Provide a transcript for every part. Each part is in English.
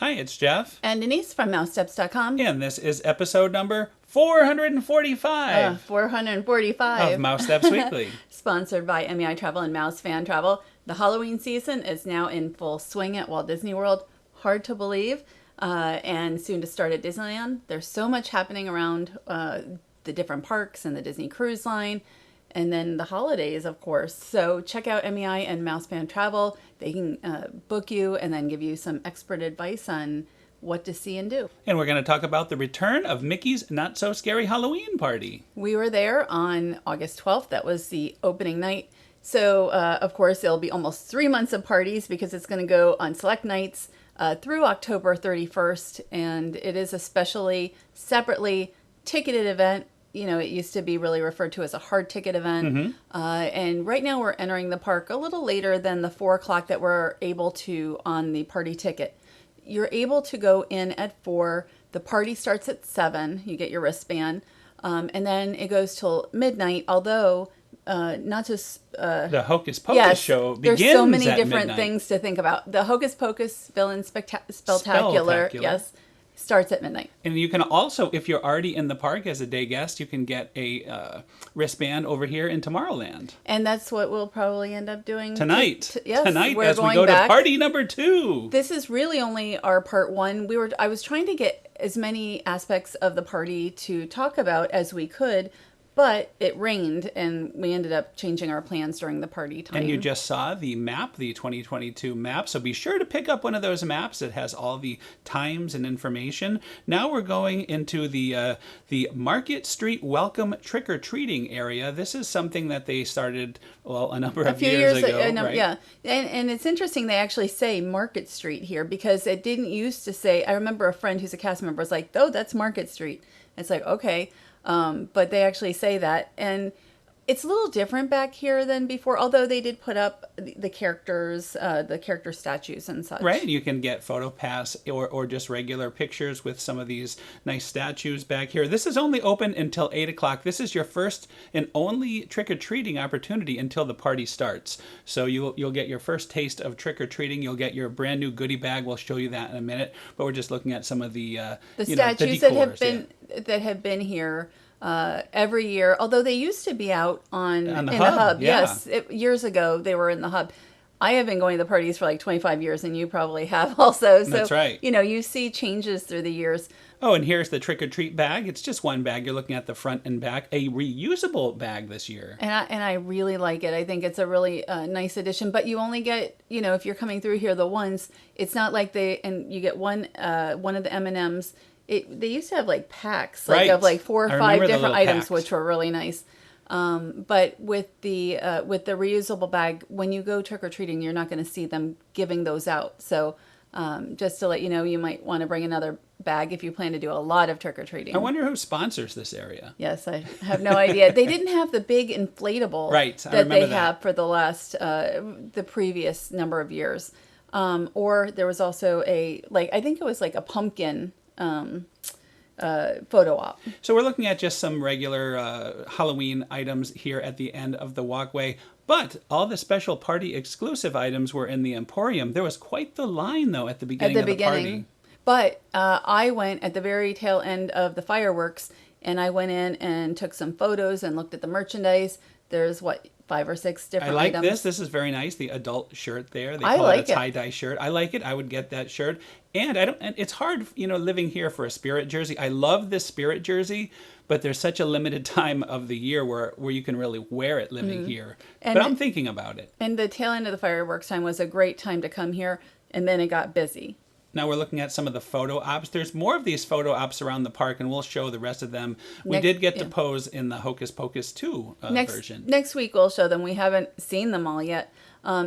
Hi, it's Jeff. And Denise from Mousesteps.com. And this is episode number 445 445 of Mousesteps Weekly. Sponsored by MEI Travel and Mouse Fan Travel. The Halloween season is now in full swing at Walt Disney World. Hard to believe. And soon to start at Disneyland. There's so much happening around the different parks and the Disney Cruise Line. And then the holidays, of course. So check out MEI and Mouse Fan Travel. They can book you and then give you some expert advice on what to see and do. And we're going to talk about the return of Mickey's Not So Scary Halloween Party. We were there on August 12th. That was the opening night. So, of course, it'll be almost 3 months of parties because it's going to go on select nights through October 31st. And it is a separately ticketed event. You know, it used to be really referred to as a hard ticket event. Mm-hmm. And right now we're entering the park a little later than the 4 o'clock that we're able to on the party ticket. You're able to go in at 4. The party starts at 7. You get your wristband. And then it goes till midnight, although not just... the Hocus Pocus show begins there's so many at different midnight. things to think about. The Hocus Pocus Villain Spectacular, yes, starts at midnight. And you can also, if you're already in the park as a day guest, you can get a wristband over here in Tomorrowland. And that's what we'll probably end up doing Tonight. Yes, Tonight we're as we going go back. to party number 2. This is really only our part 1. I was trying to get as many aspects of the party to talk about as we could, but it rained and we ended up changing our plans during the party time. And you just saw the map, the 2022 map, so be sure to pick up one of those maps that has all the times and information. Now we're going into the Market Street Welcome Trick-or-Treating area. This is something that they started, a number of years ago, right? Yeah, and it's interesting they actually say Market Street here because it didn't used to say, I remember a friend who's a cast member was like, oh, that's Market Street. It's like, okay. But they actually say that, and it's a little different back here than before, although they did put up the characters, the character statues and such. Right, you can get photo pass or just regular pictures with some of these nice statues back here. This is only open until 8 o'clock. This is your first and only trick-or-treating opportunity until the party starts. So you'll get your first taste of trick-or-treating. You'll get your brand new goodie bag. We'll show you that in a minute. But we're just looking at some of the statues that have been here every year, although they used to be out in the hub. Yeah. Yes, years ago they were in the hub. I have been going to the parties for like 25 years, and you probably have also. So, that's right. You know, you see changes through the years. Oh, and here's the trick-or-treat bag. It's just one bag. You're looking at the front and back. A reusable bag this year. And I really like it. I think it's a really nice addition. But you only get, if you're coming through here the once, it's not like you get one of the M&Ms. They used to have like packs, of like 4 or 5 different items, which were really nice. But with the reusable bag, when you go trick or treating, you're not going to see them giving those out. So just to let you know, you might want to bring another bag if you plan to do a lot of trick or treating. I wonder who sponsors this area. Yes, I have no idea. They didn't have the big inflatable that they have for the previous number of years. Or there was also I think it was like a pumpkin photo op. So we're looking at just some regular Halloween items here at the end of the walkway, but all the special party exclusive items were in the Emporium. There was quite the line though at the beginning of the party. But I went at the very tail end of the fireworks, and I went in and took some photos and looked at the merchandise. There's 5 or 6 different items. I like this. This is very nice. The adult shirt there. They call it a tie-dye shirt. I like it. I would get that shirt. And it's hard, living here for a Spirit jersey. I love this Spirit jersey, but there's such a limited time of the year where you can really wear it living here. But I'm thinking about it. And the tail end of the fireworks time was a great time to come here, and then it got busy. Now we're looking at some of the photo ops. There's more of these photo ops around the park, and we'll show the rest of them. We did get to pose in the Hocus Pocus 2 version. Next week we'll show them. We haven't seen them all yet.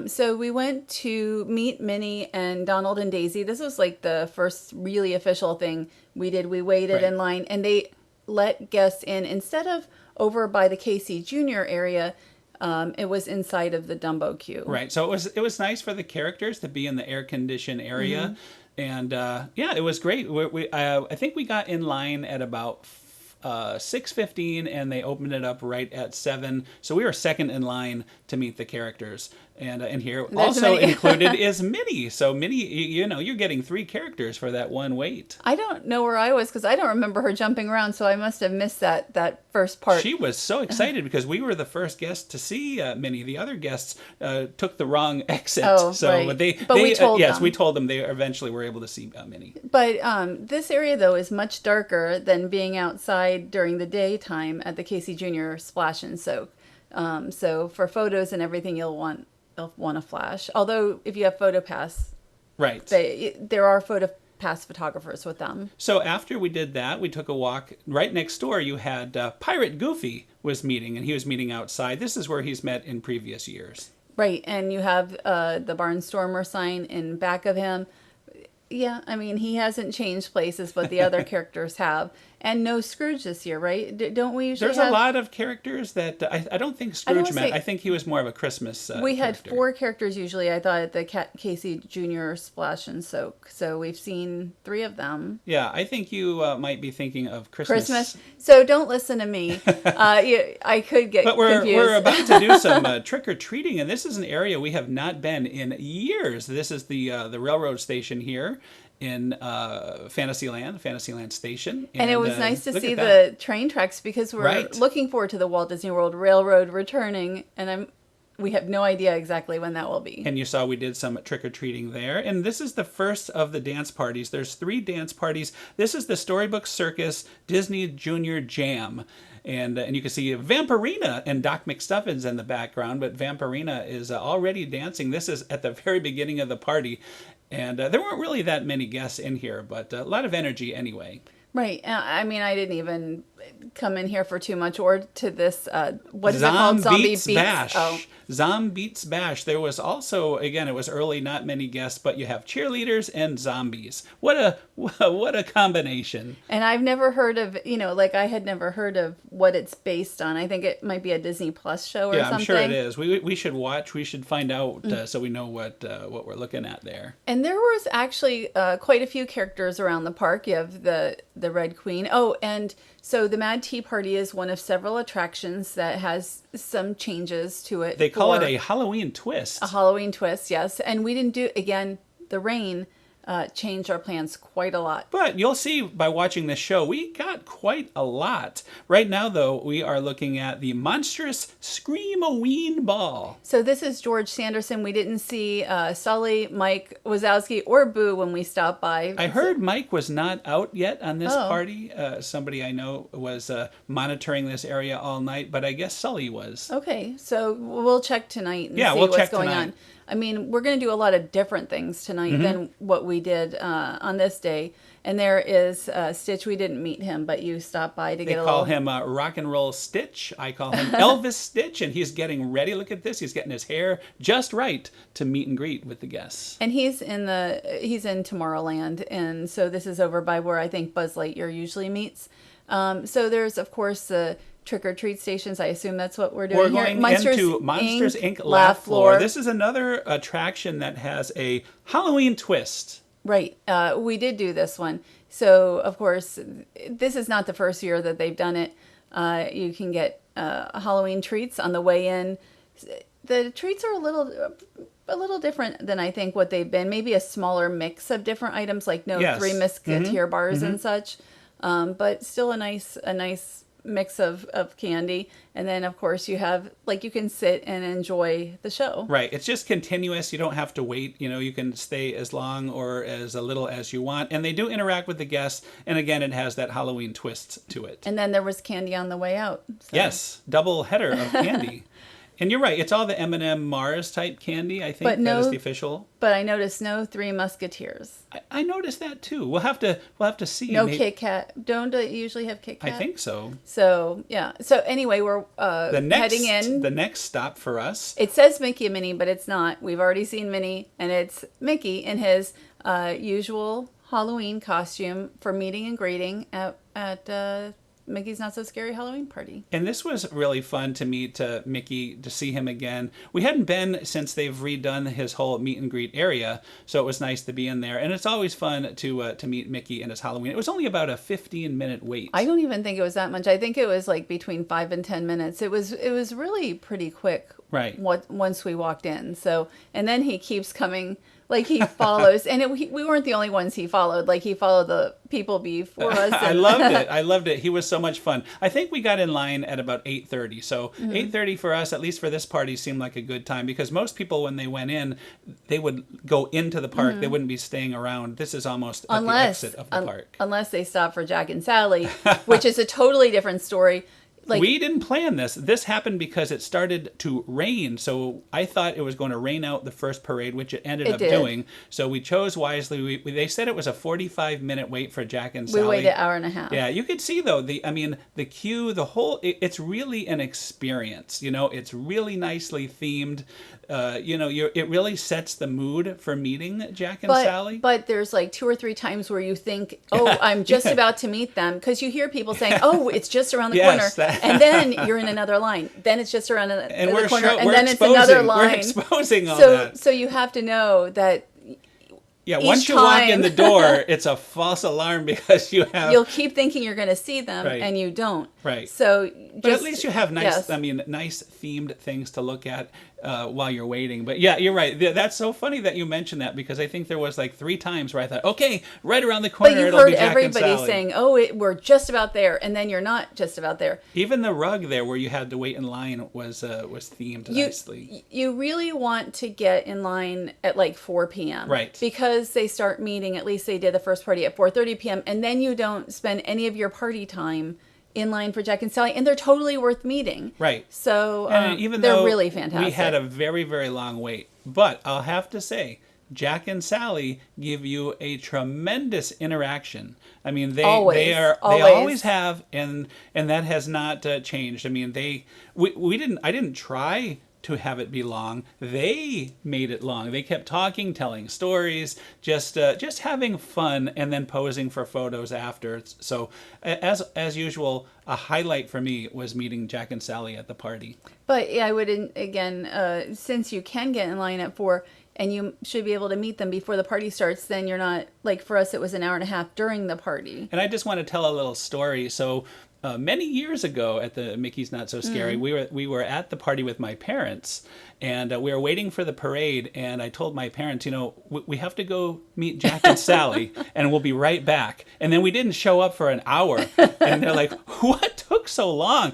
So we went to meet Minnie and Donald and Daisy. This was like the first really official thing we did. We waited in line, and they let guests in. Instead of over by the Casey Jr. area, it was inside of the Dumbo queue. Right. So it was nice for the characters to be in the air-conditioned area. Mm-hmm. And it was great. I think we got in line at about 6:15, and they opened it up right at 7. So we were second in line to meet the characters. And here There's also Minnie. included is Minnie. So Minnie, you're getting 3 characters for that one wait. I don't know where I was because I don't remember her jumping around, so I must have missed that first part. She was so excited because we were the first guests to see Minnie. The other guests took the wrong exit. Oh, so right. But we told yes, them. we told them they eventually were able to see Minnie. But this area, though, is much darker than being outside during the daytime at the Casey Jr. Splash and Soak. So for photos and everything, you'll want a flash. Although if you have PhotoPass, Right. there are PhotoPass photographers with them. So after we did that, we took a walk. Right next door, you had Pirate Goofy was meeting, and he was meeting outside. This is where he's met in previous years. Right, and you have the Barnstormer sign in back of him. Yeah, I mean, he hasn't changed places, but the other characters have. And no Scrooge this year, right? Don't we usually There's a lot of characters that I don't think Scrooge met. I think he was more of a Christmas we had character. 4 characters usually, I thought, at the Casey Jr. Splash and Soak. So we've seen 3 of them. Yeah, I think you might be thinking of Christmas. So don't listen to me. I could get But confused. we're about to do some trick-or-treating, and this is an area we have not been in years. This is the railroad station here in Fantasyland Station. And it was nice to look see at that. the train tracks because we're Right. looking forward to the Walt Disney World Railroad returning, and we have no idea exactly when that will be. And you saw we did some trick-or-treating there. And this is the first of the dance parties. There's 3 dance parties. This is the Storybook Circus Disney Junior Jam. And you can see Vampirina and Doc McStuffins in the background, but Vampirina is already dancing. This is at the very beginning of the party. And there weren't really that many guests in here, but a lot of energy anyway. Right. I mean, I didn't even come in here for too much or to this, what is it called? Zombie Beats Bash. Oh. Zombeats Bash. There was also, again, it was early, not many guests, but you have cheerleaders and zombies. What a combination. And I've never heard of, I had never heard of what it's based on. I think it might be a Disney Plus show or something. Yeah, I'm sure it is. We should watch. We should find out so we know what we're looking at there. And there was actually quite a few characters around the park. You have the Red Queen. Oh, and so the Mad Tea Party is one of several attractions that has some changes to it. They call it a Halloween twist. A Halloween twist, yes. And we didn't do, again, the rain changed our plans quite a lot. But you'll see by watching this show, we got quite a lot. Right now, though, we are looking at the monstrous Scream-O-Ween Ball. So this is George Sanderson. We didn't see Sully, Mike Wazowski, or Boo when we stopped by. I heard Mike was not out yet on this party. Somebody I know was monitoring this area all night, but I guess Sully was. Okay, so we'll check tonight and see we'll what's check going tonight. on. I mean, we're going to do a lot of different things tonight than what we did on this day. And there is Stitch. We didn't meet him, but you stopped by to They get a call little... him Rock and Roll Stitch. I call him Elvis Stitch, and he's getting ready. Look at this. He's getting his hair just right to meet and greet with the guests. And he's in Tomorrowland, and so this is over by where I think Buzz Lightyear usually meets. So there's, of course, the trick-or-treat stations. I assume that's what we're doing We're here. going into Monsters Inc. Laugh Floor. This is another attraction that has a Halloween twist. Right. We did do this one. So, of course, this is not the first year that they've done it. You can get Halloween treats on the way in. The treats are a little different than I think what they've been. Maybe a smaller mix of different items, like 3 Musketeer bars and such. But still a nice mix of candy. And then, of course, you have, you can sit and enjoy the show. Right. It's just continuous. You don't have to wait. You can stay as long or as a little as you want. And they do interact with the guests. And again, it has that Halloween twist to it. And then there was candy on the way out. So. Yes. Double header of candy. And you're right. It's all the M&M Mars type candy, I think. That is the official. But I noticed no 3 Musketeers. I noticed that too. We'll have to see. No Kit Kat. Don't they usually have Kit Kat? I think so. So yeah. So anyway, we're heading in. The next stop for us. It says Mickey and Minnie, but it's not. We've already seen Minnie, and it's Mickey in his usual Halloween costume for meeting and greeting at Mickey's Not So Scary Halloween Party. And this was really fun to meet Mickey, to see him again. We hadn't been since they've redone his whole meet and greet area, so it was nice to be in there. And it's always fun to meet Mickey in his Halloween. It was only about a 15-minute wait. I don't even think it was that much. I think it was like between 5 and 10 minutes. It was really pretty quick. Right. Once we walked in. So, and then he keeps coming, like he follows, and we weren't the only ones he followed. Like he followed the people before us. I loved it. I loved it. He was so much fun. I think we got in line at about 8:30. So 8:30 for us, at least for this party, seemed like a good time, because most people, when they went in, they would go into the park. They wouldn't be staying around. This is almost at the exit of the park. Unless they stop for Jack and Sally, which is a totally different story. Like, we didn't plan this. This happened because it started to rain. So I thought it was going to rain out the first parade, which it ended up doing. So we chose wisely. They said it was a 45-minute wait for Jack and Sally. We waited an hour and a half. Yeah, you could see though. The queue, the whole. It's really an experience. It's really nicely themed. It really sets the mood for meeting Jack and Sally. But there's like 2 or 3 times where you think, oh, I'm just about to meet them, because you hear people saying, oh, it's just around the corner. And then you're in another line. Then it's just around the corner. And then it's another line. We're exposing all that. So you have to know that. Yeah, once you walk in the door, it's a false alarm, because you'll keep thinking you're going to see them, and you don't. Right. So, but at least you have nice themed things to look at while you're waiting. But yeah, you're right. That's so funny that you mentioned that, because I think there was like 3 times where I thought, okay, right around the corner, it'll be Jack and Sally. But you heard everybody saying, oh, we're just about there, and then you're not just about there. Even the rug there where you had to wait in line was themed nicely. You really want to get in line at like 4 p.m. Right. Because they start meeting, at least they did the first party at 4:30 p.m., and then you don't spend any of your party time in line for Jack and Sally, and they're totally worth meeting. Right. So even they're though really fantastic. We had a very, very long wait. But I'll have to say, Jack and Sally give you a tremendous interaction. I mean, they always have, and that has not changed. I mean, I didn't try to have it be long. They made it long. They kept talking, telling stories, just having fun, and then posing for photos after. So as usual, a highlight for me was meeting Jack and Sally at the party. But yeah, I would, again, since you can get in line at 4, and you should be able to meet them before the party starts, then you're not, like for us, it was an hour and a half during the party. And I just want to tell a little story. So many years ago at the Mickey's Not So Scary, we were at the party with my parents, and we were waiting for the parade, and I told my parents, we have to go meet Jack and Sally, and we'll be right back. And then we didn't show up for an hour, and they're like, what took so long?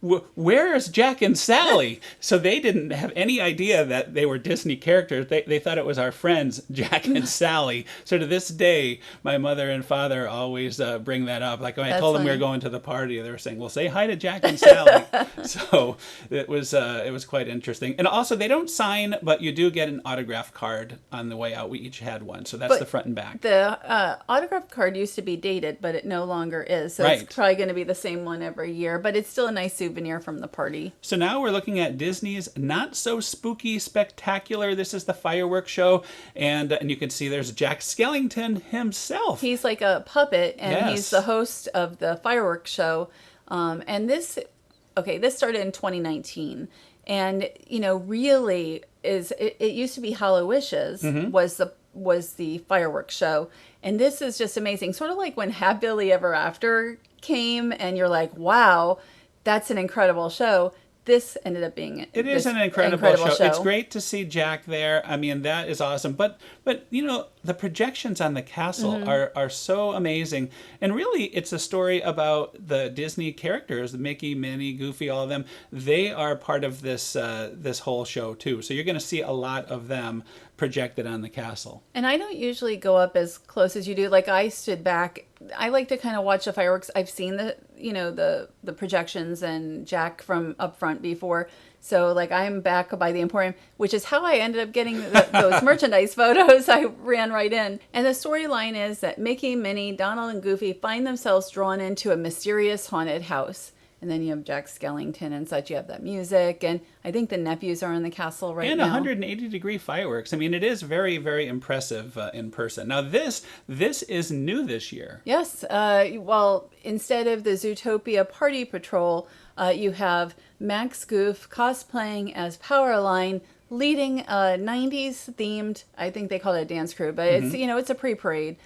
Where's Jack and Sally? So they didn't have any idea that they were Disney characters. They thought it was our friends, Jack and Sally. So to this day, my mother and father always bring that up. Like when I told them we were going to the party, they were saying, well, say hi to Jack and Sally. So it was quite interesting. And also, they don't sign, but you do get an autograph card on the way out. We each had one. So that's the front and back. The autograph card used to be dated, but it no longer is. So it's probably going to be the same one every year. But it's still a nice souvenir from the party. So now we're looking at Disney's Not So Spooky Spectacular. This is the fireworks show, and you can see there's Jack Skellington himself. He's like a puppet, and he's the host of the fireworks show. And this started in 2019, and really it used to be Hallowishes was the fireworks show, and this is just amazing. Sort of like when Happily Ever After came, and you're like, wow, that's an incredible show. This ended up being it is an incredible show. It's great to see Jack there. I mean, that is awesome. But the projections on the castle are so amazing. And really, it's a story about the Disney characters, Mickey, Minnie, Goofy, all of them. They are part of this whole show too. So you're going to see a lot of them projected on the castle. And I don't usually go up as close as you do. Like I stood back. I like to kind of watch the fireworks. I've seen the projections and Jack from up front before. So like I'm back by the Emporium, which is how I ended up getting those merchandise photos. I ran right in. And the storyline is that Mickey, Minnie, Donald, and Goofy find themselves drawn into a mysterious haunted house. And then you have Jack Skellington and such. You have that music. And I think the nephews are in the castle right and now. 180-degree fireworks. I mean, it is very, very impressive in person. Now, this is new this year. Yes. Well, instead of the Zootopia Party Patrol, you have Max Goof cosplaying as Powerline, leading a 90s themed, I think they call it a dance crew, but it's, it's a pre-parade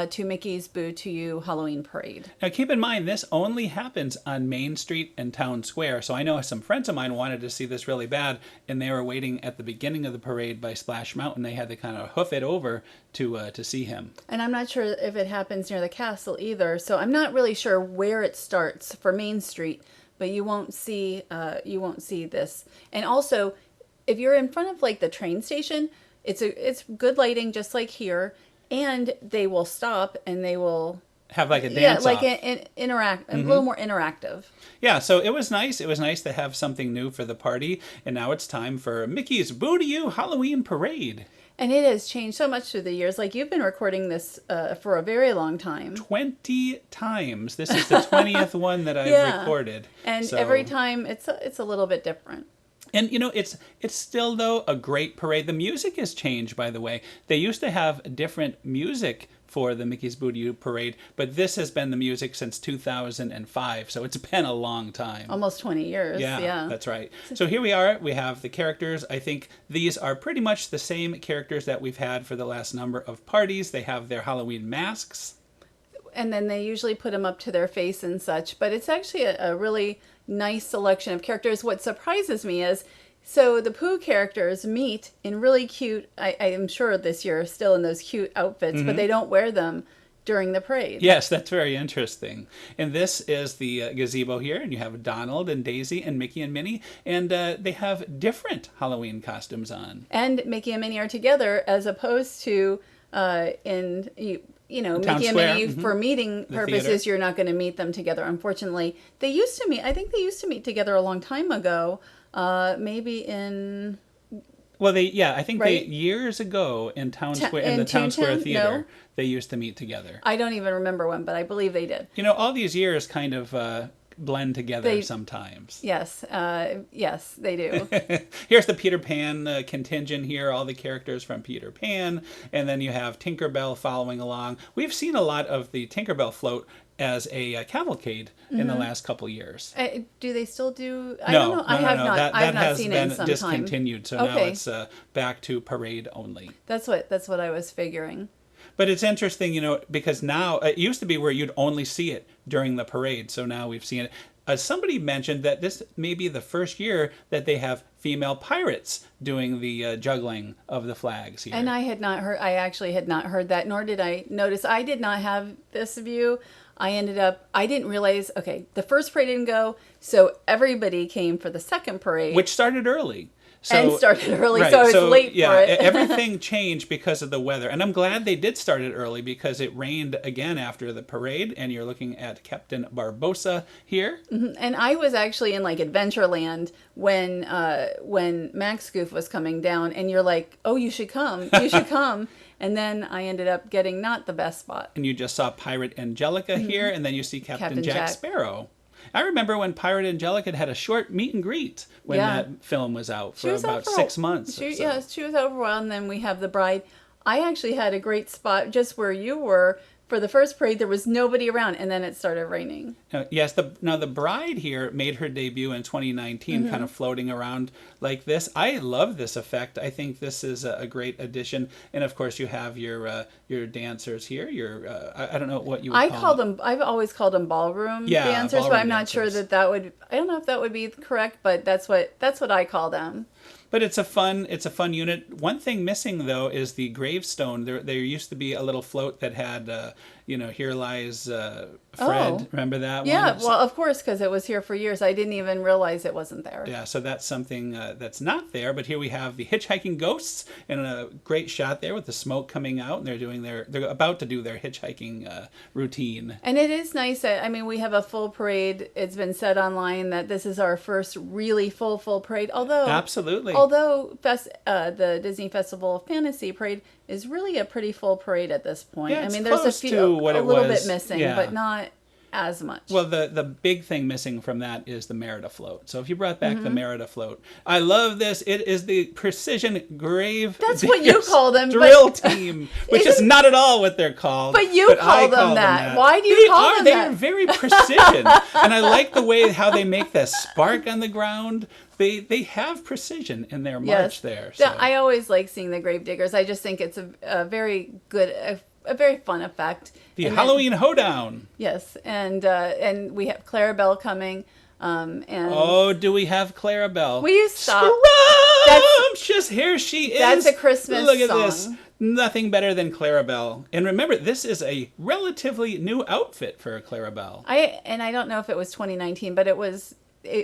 to Mickey's Boo to You Halloween parade. Now, keep in mind, this only happens on Main Street and Town Square. So I know some friends of mine wanted to see this really bad, and they were waiting at the beginning of the parade by Splash Mountain. They had to kind of hoof it over to see him. And I'm not sure if it happens near the castle either. So I'm not really sure where it starts for Main Street, but you won't see this. And also, if you're in front of like the train station, it's good lighting just like here. And they will stop and they will have like a dance like interact, a little more interactive. Yeah, so it was nice. It was nice to have something new for the party. And now it's time for Mickey's Boo to You Halloween Parade. And it has changed so much through the years. Like, you've been recording this for a very long time. 20 times. This is the 20th one that I've recorded. And every time it's a little bit different. And, it's still, though, a great parade. The music has changed, by the way. They used to have different music for the Mickey's Boo to You parade, but this has been the music since 2005, so it's been a long time. Almost 20 years, yeah. That's right. So here we are. We have the characters. I think these are pretty much the same characters that we've had for the last number of parties. They have their Halloween masks. And then they usually put them up to their face and such, but it's actually a really nice selection of characters. What surprises me is, so the Pooh characters meet in really cute, I am sure this year, still in those cute outfits, but they don't wear them during the parade. Yes, that's very interesting. And this is the gazebo here, and you have Donald and Daisy and Mickey and Minnie, and they have different Halloween costumes on. And Mickey and Minnie are together, as opposed to Mickey and Minnie, for meeting purposes, theater. You're not going to meet them together. Unfortunately, they used to meet. I think they used to meet together a long time ago. Maybe in. Well, I think they years ago in Town Square in the Town Square Theater, they used to meet together. I don't even remember when, but I believe they did. All these years kind of blend together sometimes. Yes, yes, they do. Here's the Peter Pan contingent here, all the characters from Peter Pan, and then you have Tinkerbell following along. We've seen a lot of the Tinkerbell float as a cavalcade in the last couple years. Do they still do? I don't know. I have not. That has seen been it in some discontinued. Time. So now it's back to parade only. That's what I was figuring. But it's interesting, because now it used to be where you'd only see it during the parade. So now we've seen it. Somebody mentioned that this may be the first year that they have female pirates doing the juggling of the flags here. And I actually had not heard that, nor did I notice. I did not have this view. I didn't realize, the first parade didn't go, so everybody came for the second parade. Which started early. Started early, right. So I was late for it. Everything changed because of the weather. And I'm glad they did start it early because it rained again after the parade. And you're looking at Captain Barbossa here. Mm-hmm. And I was actually in like Adventureland when Max Goof was coming down. And you're like, oh, you should come. You should come. And then I ended up getting not the best spot. And you just saw Pirate Angelica here. And then you see Captain Jack Sparrow. I remember when Pirate Angelica had a short meet and greet when that film was out for about 6 months. She was out for a while, and then we have the bride. I actually had a great spot just where you were. For the first parade, there was nobody around, and then it started raining. Yes, the bride here made her debut in 2019, kind of floating around like this. I love this effect. I think this is a great addition. And of course, you have your dancers here. I don't know what you would call them. I've always called them ballroom dancers, but I'm not sure that would. I don't know if that would be correct, but that's what I call them. But it's a fun unit. One thing missing though is the gravestone. There used to be a little float that had here lies Fred. Oh. Remember that one? Yeah, well, of course, because it was here for years. I didn't even realize it wasn't there. Yeah, so that's something that's not there. But here we have the hitchhiking ghosts, and a great shot there with the smoke coming out, and they're about to do their hitchhiking routine. And it is nice that we have a full parade. It's been said online that this is our first really full parade. Although the Disney Festival of Fantasy parade is really a pretty full parade at this point. Yeah, there's a little bit missing, but not. as much. Well, the big thing missing from that is the Merida float. So if you brought back the Merida float, I love this. It is the Precision Grave That's what you call them. Drill Team, which is not at all what they're called. But you call them that. Why do you call them that? They are very precision. And I like the way how they make the spark on the ground. They have precision in their march there. So. Yeah, I always like seeing the grave diggers. I just think it's a very good, a very fun effect. The Halloween hoedown. Yes, and we have Clarabelle coming. And do we have Clarabelle? Will you stop? Scrumptious, here she is. That's a Christmas Look at song. this. Nothing better than Clarabelle. And remember, this is a relatively new outfit for Clarabelle. I don't know if it was 2019, but it was.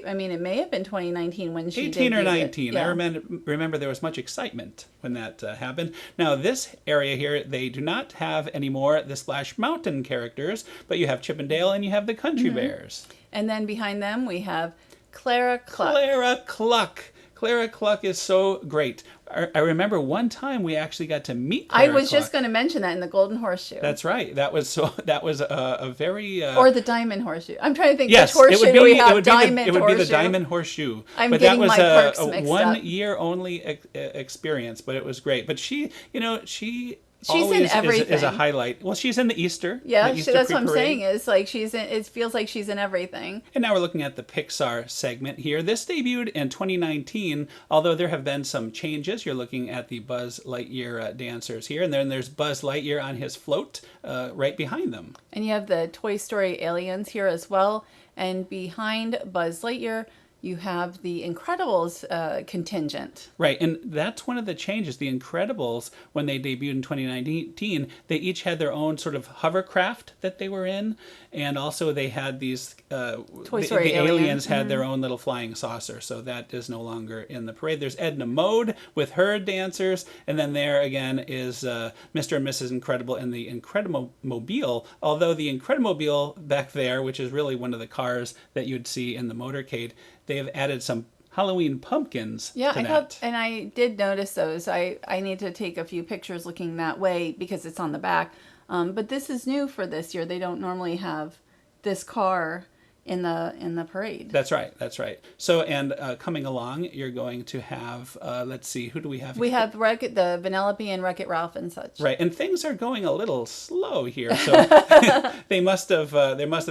I mean, it may have been 2019 when she 18 or 19. Yeah. I remember there was much excitement when that happened. Now, this area here, they do not have anymore the Splash Mountain characters, but you have Chip and Dale and you have the Country Bears. And then behind them, we have Clara Cluck. Clara Cluck. Clara Cluck is so great. I remember one time we actually got to meet Clara I was Cluck. just going to mention that in the Golden Horseshoe. That's right. That was a very... or the Diamond Horseshoe. I'm trying to think yes, which horseshoe do we have. It would be the Diamond Horseshoe. I'm but getting that was my parks a mixed 1 up. year only experience, but it was great. But she She's always in everything. Is a highlight. Well, she's in the Easter. Yeah, the Easter that's what I'm pre-parade. saying. Is like she's in. It feels like she's in everything. And now we're looking at the Pixar segment here. This debuted in 2019, although there have been some changes. You're looking at the Buzz Lightyear dancers here, and then there's Buzz Lightyear on his float right behind them. And you have the Toy Story aliens here as well. And behind Buzz Lightyear, you have the Incredibles contingent. Right, and that's one of the changes. The Incredibles, when they debuted in 2019, they each had their own sort of hovercraft that they were in, and also they had these... Toy Story the aliens had their own little flying saucer, so that is no longer in the parade. There's Edna Mode with her dancers, and then there again is Mr. and Mrs. Incredible and the Incredimobile, although the Incredimobile back there, which is really one of the cars that you'd see in the motorcade, they have added some Halloween pumpkins to that. And I did notice those. I need to take a few pictures looking that way because it's on the back. But this is new for this year. They don't normally have this car in the parade. That's right. So, and coming along, you're going to have, let's see, who do we have? We have the Vanellope and Wreck-It Ralph and such. Right, and things are going a little slow here, so there must have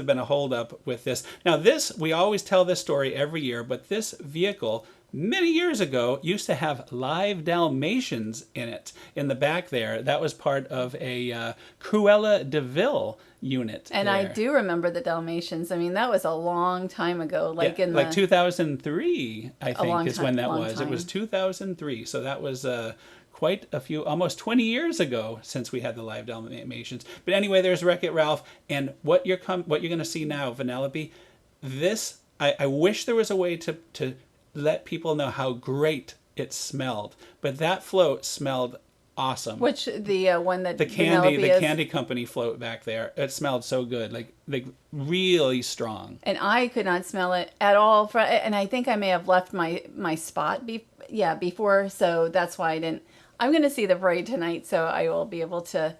been a holdup with this. Now, we always tell this story every year, but this vehicle many years ago used to have live Dalmatians in it in the back there. That was part of a Cruella de Vil unit. And there. I do remember the Dalmatians. I mean, that was a long time ago, like in like 2003, I think is when that was. Time. It was 2003, so that was quite a few, almost 20 years ago since we had the live Dalmatians. But anyway, there's Wreck-It Ralph, and what you're going to see now, Vanellope. This I wish there was a way to let people know how great it smelled, but that float smelled awesome. Which the one that the candy company float back there, it smelled so good, like really strong. And I could not smell it at all. And I think I may have left my spot before, so that's why I didn't. I'm going to see the parade tonight, so I will be able to.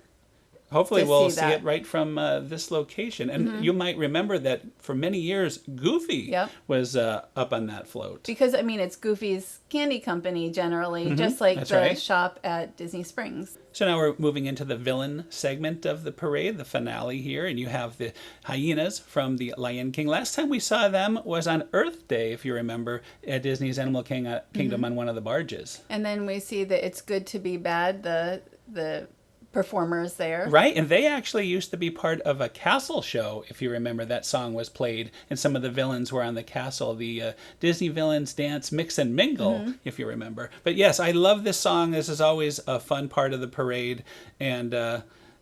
Hopefully we'll see it right from this location. And you might remember that for many years, Goofy was up on that float. Because, I mean, it's Goofy's candy company generally, just like the shop at Disney Springs. So now we're moving into the villain segment of the parade, the finale here. And you have the hyenas from the Lion King. Last time we saw them was on Earth Day, if you remember, at Disney's Animal Kingdom on one of the barges. And then we see that It's Good to Be Bad, the performers there. Right, and they actually used to be part of a castle show, if you remember. That song was played, and some of the villains were on the castle. The Disney Villains Dance Mix and Mingle, if you remember. But yes, I love this song. This is always a fun part of the parade, and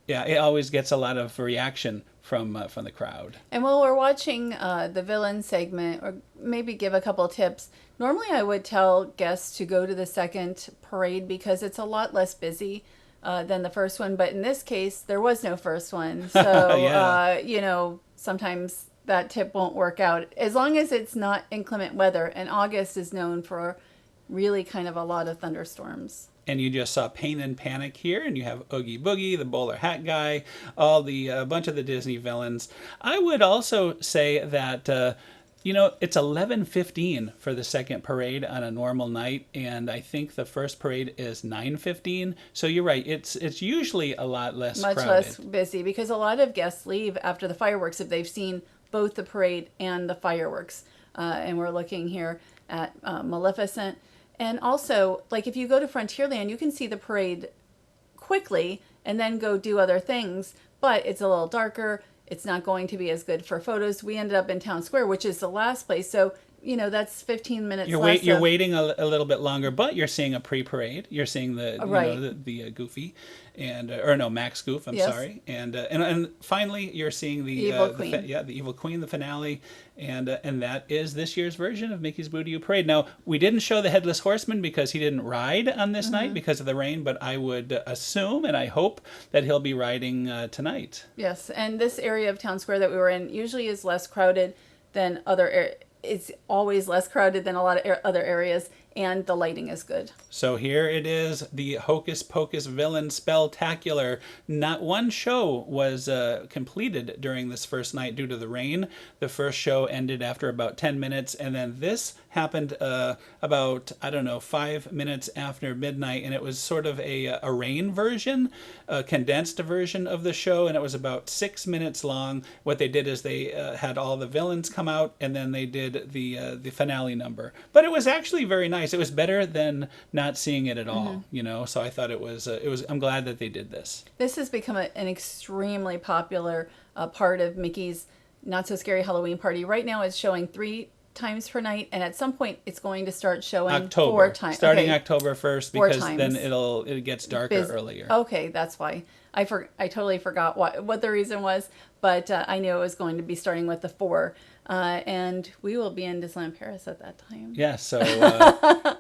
it always gets a lot of reaction from the crowd. And while we're watching the villain segment, or maybe give a couple tips, normally I would tell guests to go to the second parade because it's a lot less busy than the first one, but in this case there was no first one, so sometimes that tip won't work out as long as it's not inclement weather, and August is known for really kind of a lot of thunderstorms. and you just saw Pain and Panic here, and you have Oogie Boogie, the bowler hat guy, all the bunch of the Disney villains. I would also say that it's 11:15 for the second parade on a normal night, and I think the first parade is 9:15. So you're right; it's usually a lot less Much crowded. less busy because a lot of guests leave after the fireworks if they've seen both the parade and the fireworks. And we're looking here at Maleficent. And also, like if you go to Frontierland, you can see the parade quickly and then go do other things, but it's a little darker. It's not going to be as good for photos. We ended up in Town Square, which is the last place. So, that's 15 minutes less. You're waiting a little bit longer, but you're seeing a pre-parade. You're seeing the Right. the Goofy, and or no, Max Goof. I'm Yes. sorry, and finally you're seeing the Evil Queen. the Evil Queen, the finale, and that is this year's version of Mickey's Boo to You Parade. Now we didn't show the Headless Horseman because he didn't ride on this night because of the rain, but I would assume and I hope that he'll be riding tonight. Yes, and this area of Town Square that we were in usually is less crowded than other areas. It's always less crowded than a lot of other areas, and the lighting is good. So here it is, the Hocus Pocus Villain Spelltacular. Not one show was completed during this first night due to the rain. The first show ended after about 10 minutes, and then this happened about, 5 minutes after midnight, and it was sort of a rain version, a condensed version of the show, and it was about 6 minutes long. What they did is they had all the villains come out, and then they did the finale number. But it was actually very nice. It was better than not seeing it at all, So I thought it was. I'm glad that they did this. This has become an extremely popular part of Mickey's Not So Scary Halloween Party. Right now, it's showing 3 times per night, and at some point, it's going to start showing October, 4 times. starting October 1st, 4 because times. then it gets darker earlier. Okay, that's why. I totally forgot what the reason was, but I knew it was going to be starting with the 4. And we will be in Disneyland Paris at that time. Yeah, so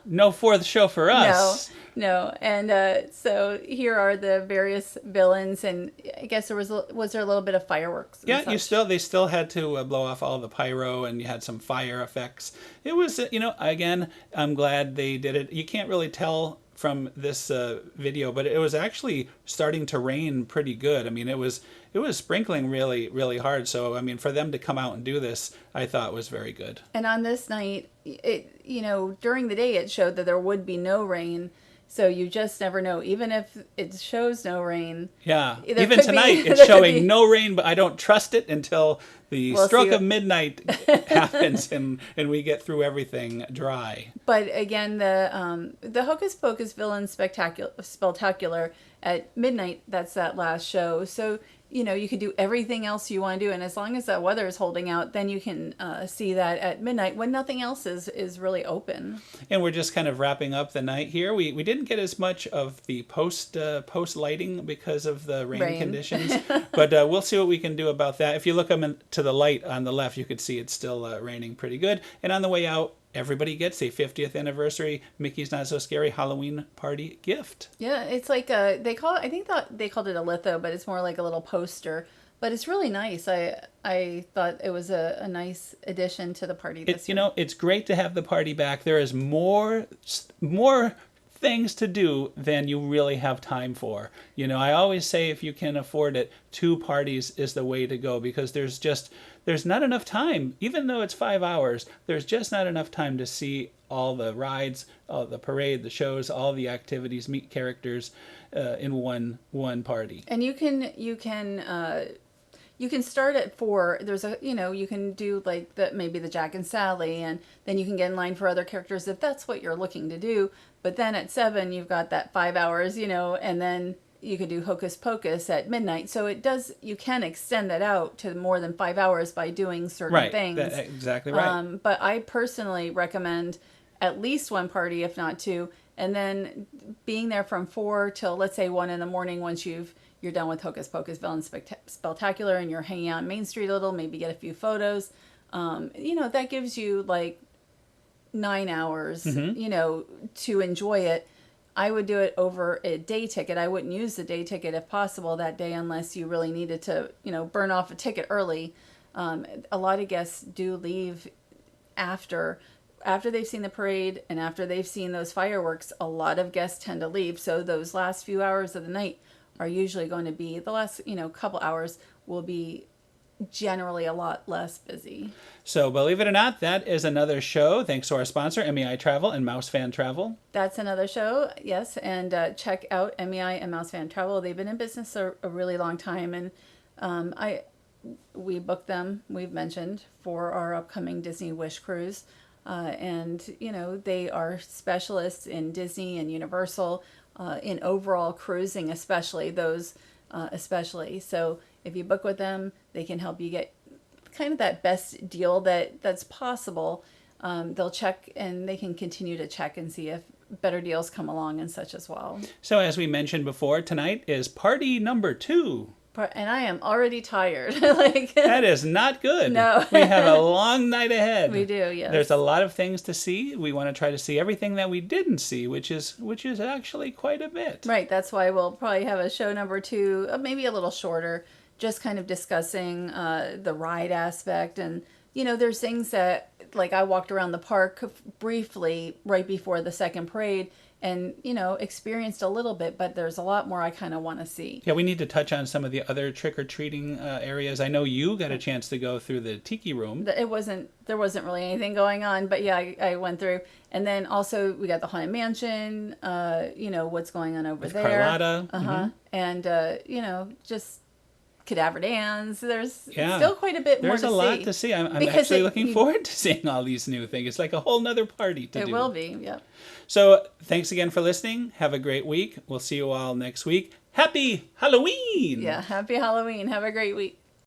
no fourth show for us. No. And so here are the various villains, and I guess was there a little bit of fireworks? And Yeah, such? they still had to blow off all the pyro, and you had some fire effects. It was, again, I'm glad they did it. You can't really tell from this video, but it was actually starting to rain pretty good. I mean, it was sprinkling really, really hard. So, I mean, for them to come out and do this, I thought was very good. And on this night, during the day it showed that there would be no rain. So you just never know. Even if it shows no rain. Yeah. There Even could tonight, be- it's there could showing be- no rain, but I don't trust it until the We'll stroke see of midnight happens and we get through everything dry. But again, the Hocus Pocus Villain Spectacular at midnight, that's that last show. So, you could do everything else you want to do. And as long as that weather is holding out, then you can see that at midnight when nothing else is really open. And we're just kind of wrapping up the night here. We didn't get as much of the post lighting because of the rain conditions, but we'll see what we can do about that. If you look to the light on the left, you could see it's still raining pretty good. And on the way out, everybody gets a 50th anniversary Mickey's Not So Scary Halloween Party gift. Yeah, it's like they called it a litho, but it's more like a little poster. But it's really nice. I thought it was a nice addition to the party this year. It's great to have the party back. There is more things to do than you really have time for. I always say if you can afford it, 2 parties is the way to go, because there's not enough time. Even though it's 5 hours, there's just not enough time to see all the rides, all the parade, the shows, all the activities, meet characters in one party. And you can start at 4. There's you can do like maybe the Jack and Sally, and then you can get in line for other characters if that's what you're looking to do. But then at 7, you've got that 5 hours, and then you could do Hocus Pocus at midnight. So you can extend that out to more than 5 hours by doing certain things. Exactly right. But I personally recommend at least 1 party, if not 2, and then being there from 4 till, let's say, 1 in the morning once you're done with Hocus Pocus Villain Spectacular and you're hanging out on Main Street a little, maybe get a few photos. That gives you like 9 hours, to enjoy it. I would do it over a day ticket. I wouldn't use the day ticket if possible that day unless you really needed to, burn off a ticket early. A lot of guests do leave after after they've seen the parade and after they've seen those fireworks, a lot of guests tend to leave. So those last few hours of the night are usually going to be, the last, couple hours will be generally a lot less busy. So believe it or not, that is another show. Thanks to our sponsor, MEI Travel and Mouse Fan Travel. That's another show, yes. And check out MEI and Mouse Fan Travel. They've been in business a really long time. And we booked them, we've mentioned, for our upcoming Disney Wish Cruise. And, they are specialists in Disney and Universal, in overall cruising, especially those, especially. So if you book with them, they can help you get kind of that best deal that's possible. They'll check, and they can continue to check and see if better deals come along and such as well. So as we mentioned before, tonight is party number 2. And I am already tired. That is not good. No. We have a long night ahead. We do, yes. There's a lot of things to see. We want to try to see everything that we didn't see, which is actually quite a bit. Right. That's why we'll probably have a show number 2, maybe a little shorter, just kind of discussing the ride aspect. And, there's things that, like, I walked around the park briefly right before the second parade and, experienced a little bit, but there's a lot more I kind of want to see. Yeah, we need to touch on some of the other trick-or-treating areas. I know you got a chance to go through the Tiki Room. There wasn't really anything going on, but yeah, I went through. And then also we got the Haunted Mansion, what's going on over With there. Carlotta. Uh-huh. And, just Cadaver Dance. There's still quite a bit more to see. There's a lot to see. I'm actually looking forward to seeing all these new things. It's like a whole nother party to do. It will be, yep. So thanks again for listening. Have a great week. We'll see you all next week. Happy Halloween! Yeah, happy Halloween. Have a great week.